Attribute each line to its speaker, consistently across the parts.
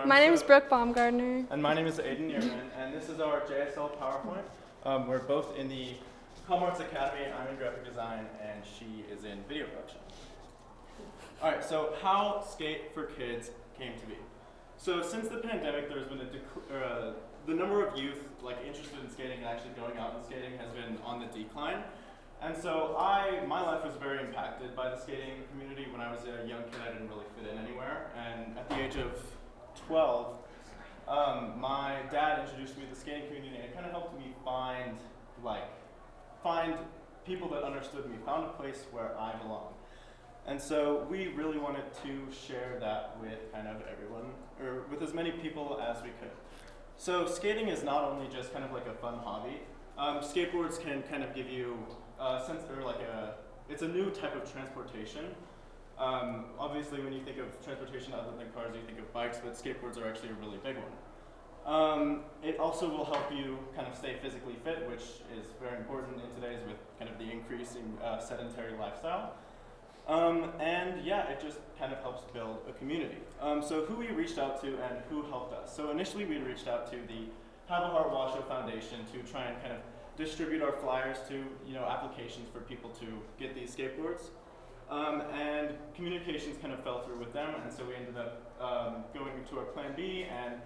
Speaker 1: My name is Brooke Baumgardner.
Speaker 2: And my name is Aidan Nierman, and this is our JSL PowerPoint. We're both in the Arts Academy. I'm in graphic design, and she is in video production. All right, so how Skate4Kids came to be. So since the pandemic, there's been the number of youth interested in skating and actually going out and skating has been on the decline. And so my life was very impacted by the skating community. When I was a young kid, I didn't really fit in anywhere. And at the age of 12, my dad introduced me to the skating community, and it kind of helped me find people that understood me, found a place where I belong. And so we really wanted to share that with kind of everyone, or with as many people as we could. So skating is not only just kind of like a fun hobby. Skateboards can kind of give you a sense, or it's a new type of transportation. Obviously, when you think of transportation other than cars, you think of bikes, but skateboards are actually a really big one. It also will help you kind of stay physically fit, which is very important in today's with kind of the increasing sedentary lifestyle. And yeah, it just kind of helps build a community. So who we reached out to and who helped us. So initially we reached out to the Have a Heart Washoe Foundation to try and kind of distribute our flyers to applications for people to get these skateboards. And communications kind of fell through with them, and so we ended up going to our plan B and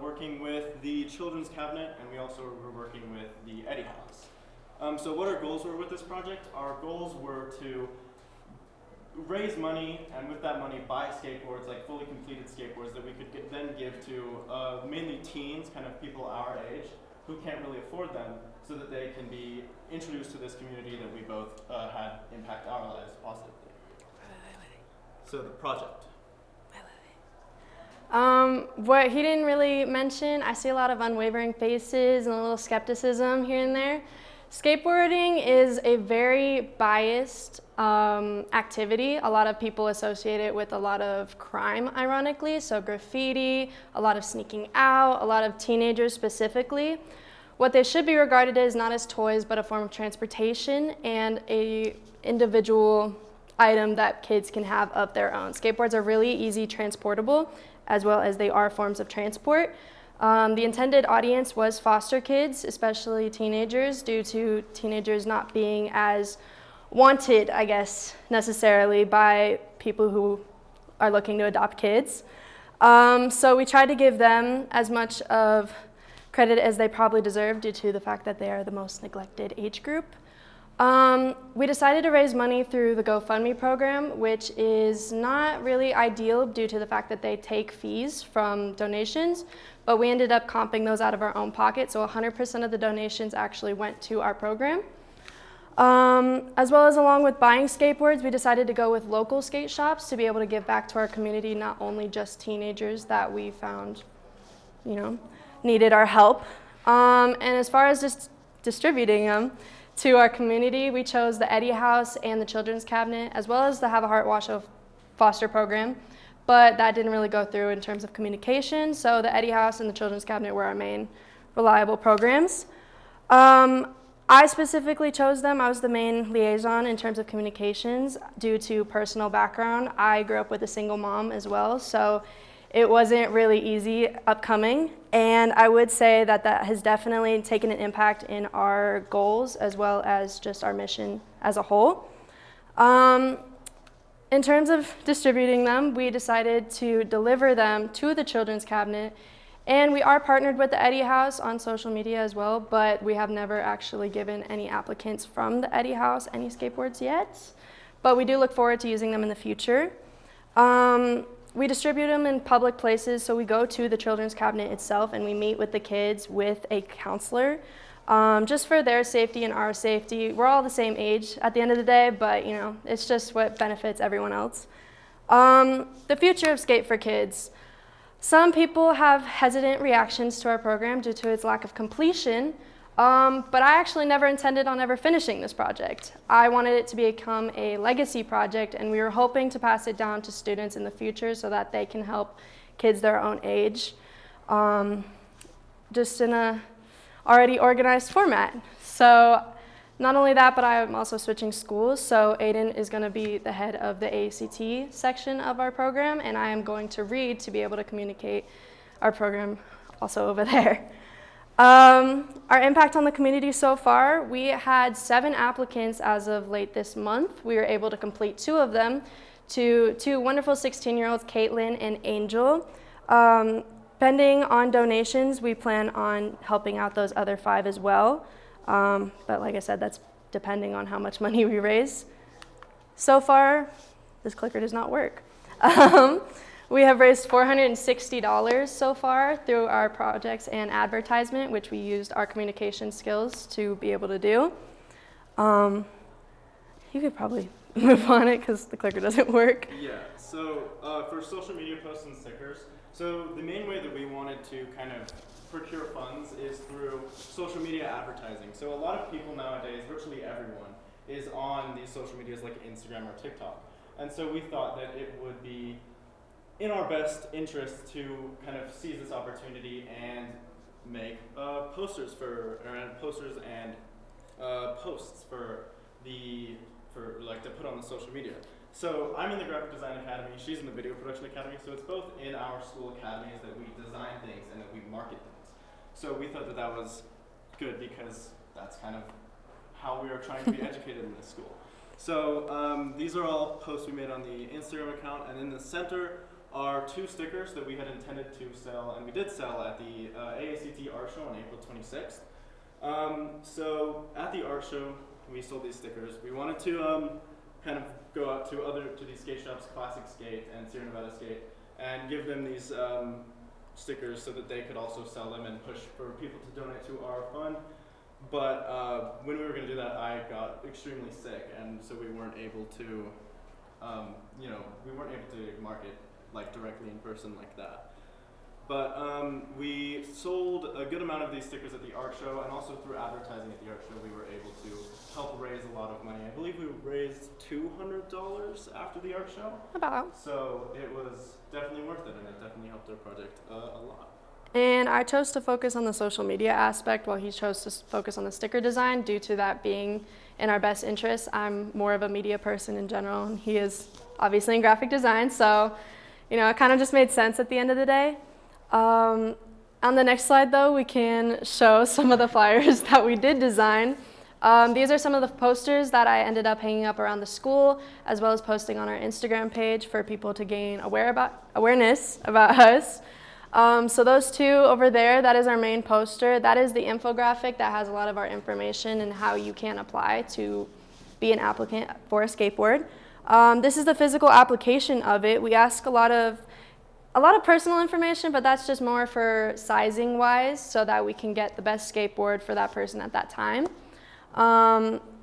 Speaker 2: working with the Children's Cabinet, and we also were working with the Eddie House. So what our goals were with this project, our goals were to raise money, and with that money buy skateboards, fully completed skateboards that we could then give to mainly teens, kind of people our age, who can't really afford them, so that they can be introduced to this community that we both had impact our lives positively. So the project.
Speaker 1: What he didn't really mention, I see a lot of unwavering faces and a little skepticism here and there. Skateboarding is a very biased activity. A lot of people associate it with a lot of crime, ironically, so graffiti, a lot of sneaking out, a lot of teenagers specifically. What they should be regarded as not as toys, but a form of transportation and a individual item that kids can have of their own. Skateboards are really easy transportable, as well as they are forms of transport. The intended audience was foster kids, especially teenagers, due to teenagers not being as wanted, I guess, necessarily by people who are looking to adopt kids. So we tried to give them as much of credit as they probably deserve due to the fact that they are the most neglected age group. We decided to raise money through the GoFundMe program, which is not really ideal due to the fact that they take fees from donations, but we ended up comping those out of our own pocket, so 100% of the donations actually went to our program. As well as along with buying skateboards, we decided to go with local skate shops to be able to give back to our community, not only just teenagers that we found, needed our help. And as far as just distributing them to our community, we chose the Eddie House and the Children's Cabinet, as well as the Have a Heart Washoe foster program, but that didn't really go through in terms of communication, so the Eddie House and the Children's Cabinet were our main reliable programs. I specifically chose them. I was the main liaison in terms of communications due to personal background. I grew up with a single mom as well, so it wasn't really easy upcoming, and I would say that that has definitely taken an impact in our goals as well as just our mission as a whole. In terms of distributing them, we decided to deliver them to the Children's Cabinet, and we are partnered with the Eddie House on social media as well, but we have never actually given any applicants from the Eddie House any skateboards yet, but we do look forward to using them in the future. We distribute them in public places, so we go to the Children's Cabinet itself and we meet with the kids with a counselor, just for their safety and our safety. We're all the same age at the end of the day, but it's just what benefits everyone else. The future of Skate4Kids. Some people have hesitant reactions to our program due to its lack of completion, but I actually never intended on ever finishing this project. I wanted it to become a legacy project, and we were hoping to pass it down to students in the future so that they can help kids their own age, just in a already organized format. So Not only that, but I'm also switching schools. So Aidan is going to be the head of the AACT section of our program, and I am going to read to be able to communicate our program also over there. Our impact on the community so far, we had 7 applicants as of late this month. We were able to complete 2 of them to 2 wonderful 16-year-olds, Caitlin and Angel. Pending on donations, we plan on helping out those other 5 as well. But like I said, that's depending on how much money we raise. So far, this clicker does not work. We have raised $460 so far through our projects and advertisement, which we used our communication skills to be able to do. You could probably move on it because the clicker doesn't work.
Speaker 2: Yeah, so for social media posts and stickers, so the main way that we wanted to kind of procure funds is through social media advertising. So a lot of people nowadays, virtually everyone, is on these social medias like Instagram or TikTok. And so we thought that it would be in our best interest to kind of seize this opportunity and make posters and posts for like to put on the social media. So I'm in the Graphic Design Academy, she's in the Video Production Academy, so it's both in our school academies that we design things and that we market things. So we thought that that was good because that's kind of how we are trying to be educated in this school. So these are all posts we made on the Instagram account, and in the center are 2 stickers that we had intended to sell, and we did sell at the AACT art show on April 26th. So at the art show, we sold these stickers. We wanted to kind of go out to these skate shops, Classic Skate and Sierra Nevada Skate, and give them these stickers so that they could also sell them and push for people to donate to our fund. But when we were going to do that, I got extremely sick, and so we weren't able to, we weren't able to market like directly in person like that. But we sold a good amount of these stickers at the art show, and also through advertising at the art show, we were able to help raise a lot of money. I believe we raised $200 after the art show.
Speaker 1: About.
Speaker 2: So it was definitely worth it, and it definitely helped our project a lot.
Speaker 1: And I chose to focus on the social media aspect while he chose to focus on the sticker design due to that being in our best interest. I'm more of a media person in general, and he is obviously in graphic design, so it kind of just made sense at the end of the day. On the next slide, though, we can show some of the flyers that we did design. These are some of the posters that I ended up hanging up around the school, as well as posting on our Instagram page for people to gain awareness about us. So those 2 over there, that is our main poster. That is the infographic that has a lot of our information and how you can apply to be an applicant for a skateboard. This is the physical application of it. We ask a lot of personal information, but that's just more for sizing wise so that we can get the best skateboard for that person at that time.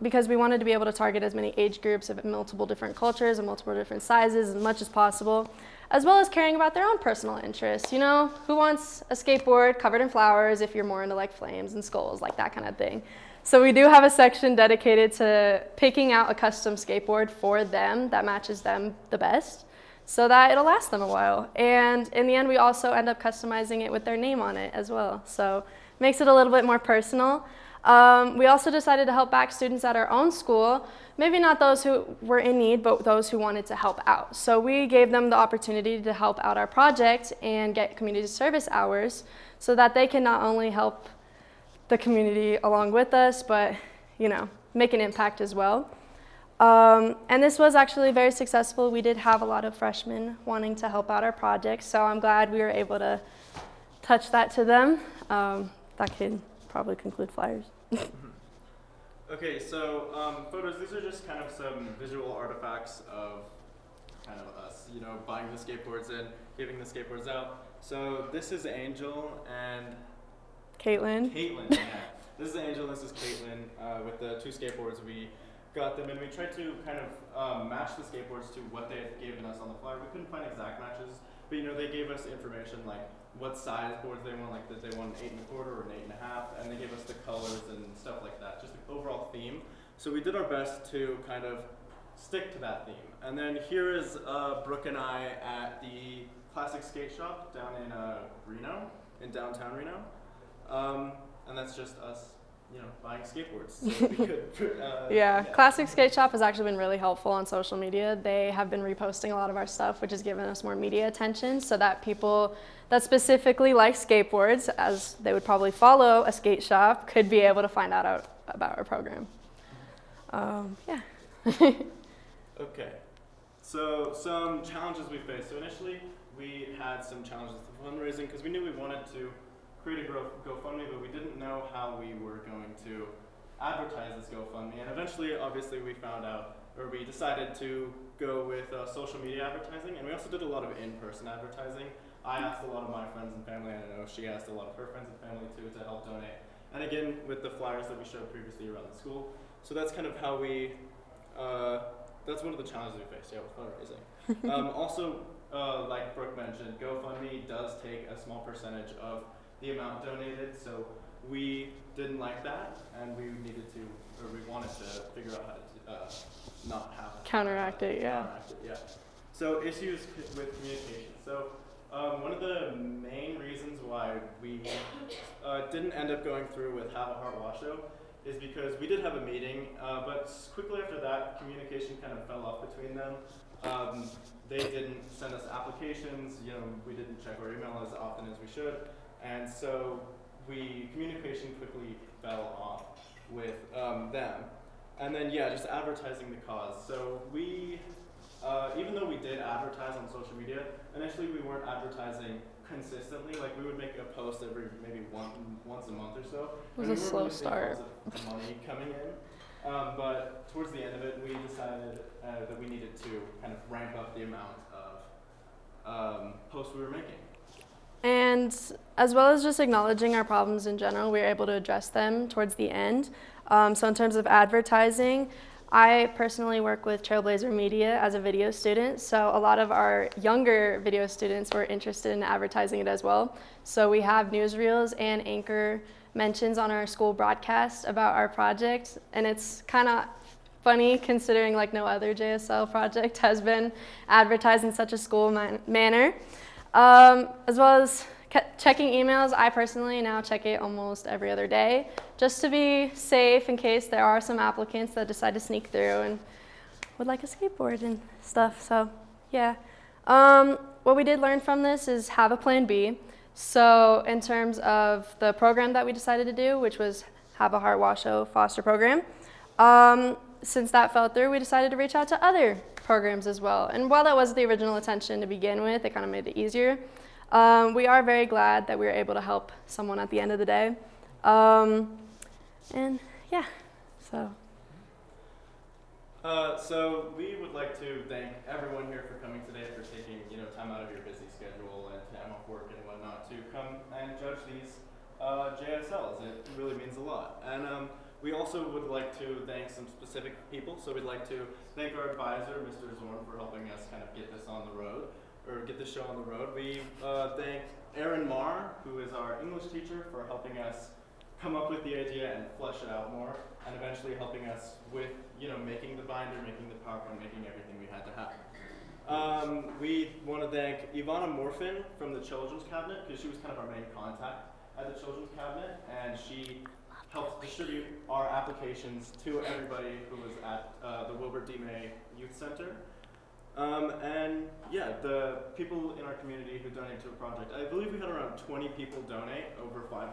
Speaker 1: Because we wanted to be able to target as many age groups of multiple different cultures and multiple different sizes as much as possible, as well as caring about their own personal interests. Who wants a skateboard covered in flowers if you're more into like flames and skulls, like that kind of thing. So we do have a section dedicated to picking out a custom skateboard for them that matches them the best, so that it'll last them a while. And in the end, we also end up customizing it with their name on it as well. So it makes it a little bit more personal. We also decided to help back students at our own school, maybe not those who were in need, but those who wanted to help out. So we gave them the opportunity to help out our project and get community service hours so that they can not only help the community along with us, but make an impact as well. And this was actually very successful. We did have a lot of freshmen wanting to help out our project, so I'm glad we were able to touch that to them. That could probably conclude flyers.
Speaker 2: Okay, so photos, these are just kind of some visual artifacts of kind of us, buying the skateboards and giving the skateboards out. So this is Angel and
Speaker 1: Caitlin,
Speaker 2: yeah. This is Angel, this is Caitlin. With the 2 skateboards, we got them, and we tried to kind of match the skateboards to what they had given us on the flyer. We couldn't find exact matches, but they gave us information like what size boards they want, like that they want an 8 1/4 or an 8 1/2, and they gave us the colors and stuff like that, just the overall theme. So we did our best to kind of stick to that theme. And then here is Brooke and I at the Classic Skate Shop down in Reno, in downtown Reno. And that's just us buying skateboards. So we could,
Speaker 1: Yeah, Classic Skate Shop has actually been really helpful on social media. They have been reposting a lot of our stuff, which has given us more media attention so that people that specifically like skateboards, as they would probably follow a skate shop, could be able to find out about our program. Yeah.
Speaker 2: Okay. So some challenges we faced. So initially we had some challenges with fundraising because we knew we wanted to create a GoFundMe, but we didn't know how we were going to advertise this GoFundMe. And eventually, obviously, we decided to go with social media advertising, and we also did a lot of in-person advertising. I asked a lot of my friends and family, and I know she asked a lot of her friends and family too to help donate. And again, with the flyers that we showed previously around the school. So that's kind of how we, that's one of the challenges we faced, with fundraising. Also, like Brooke mentioned, GoFundMe does take a small percentage of the amount donated, so we didn't like that, and we wanted to figure out how to not have that.
Speaker 1: Counteract it, yeah.
Speaker 2: So issues with communication. So one of the main reasons why we didn't end up going through with Have a Heart Wash Show is because we did have a meeting, but quickly after that, communication kind of fell off between them. They didn't send us applications, we didn't check our email as often as we should. And so communication quickly fell off with them. And then, just advertising the cause. So we, even though we did advertise on social media, initially we weren't advertising consistently. Like we would make a post every maybe once a month or so.
Speaker 1: It was a slow start.
Speaker 2: Of money coming in. But towards the end of it, we decided that we needed to kind of ramp up the amount of posts we were making.
Speaker 1: And as well as just acknowledging our problems in general, we were able to address them towards the end. So in terms of advertising, I personally work with Trailblazer Media as a video student, so a lot of our younger video students were interested in advertising it as well. So we have newsreels and anchor mentions on our school broadcast about our project, and it's kind of funny considering like no other JSL project has been advertised in such a school manner. As well as checking emails, I personally now check it almost every other day just to be safe in case there are some applicants that decide to sneak through and would like a skateboard and stuff. So yeah, what we did learn from this is have a plan B. So in terms of the program that we decided to do, which was Have a Heart Wash Show foster program, since that fell through, we decided to reach out to other programs as well. And while that was the original intention to begin with, it kind of made it easier. We are very glad that we were able to help someone at the end of the day. And yeah, so.
Speaker 2: So we would like to thank everyone here for coming today, for taking time out of your busy schedule and time off work and whatnot to come and judge these JSLs. It really means a lot. And we also would like to thank some specific people. So we'd like to thank our advisor, Mr. Zorn, for helping us kind of get this on the road, or get this show on the road. We thank Aaron Marr, who is our English teacher, for helping us come up with the idea and flesh it out more, and eventually helping us with making the binder, making the PowerPoint, making everything we had to have. We want to thank Ivana Morfin from the Children's Cabinet, because she was kind of our main contact at the Children's Cabinet, and she helped distribute our applications to everybody who was at the Wilbur D. May Youth Center. And yeah, the people in our community who donated to a project, I believe we had around 20 people donate over $500.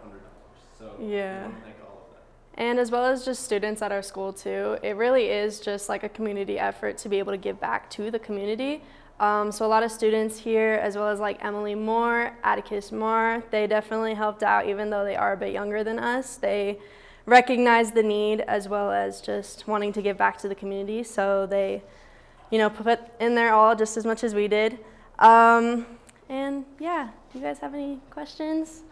Speaker 2: So
Speaker 1: yeah.
Speaker 2: we want to thank all of them.
Speaker 1: And as well as just students at our school too, it really is just like a community effort to be able to give back to the community. So a lot of students here, as well as like Emily Moore, Atticus Moore, they definitely helped out even though they are a bit younger than us. They recognize the need as well as just wanting to give back to the community. So they, put in their all just as much as we did. And yeah, do you guys have any questions?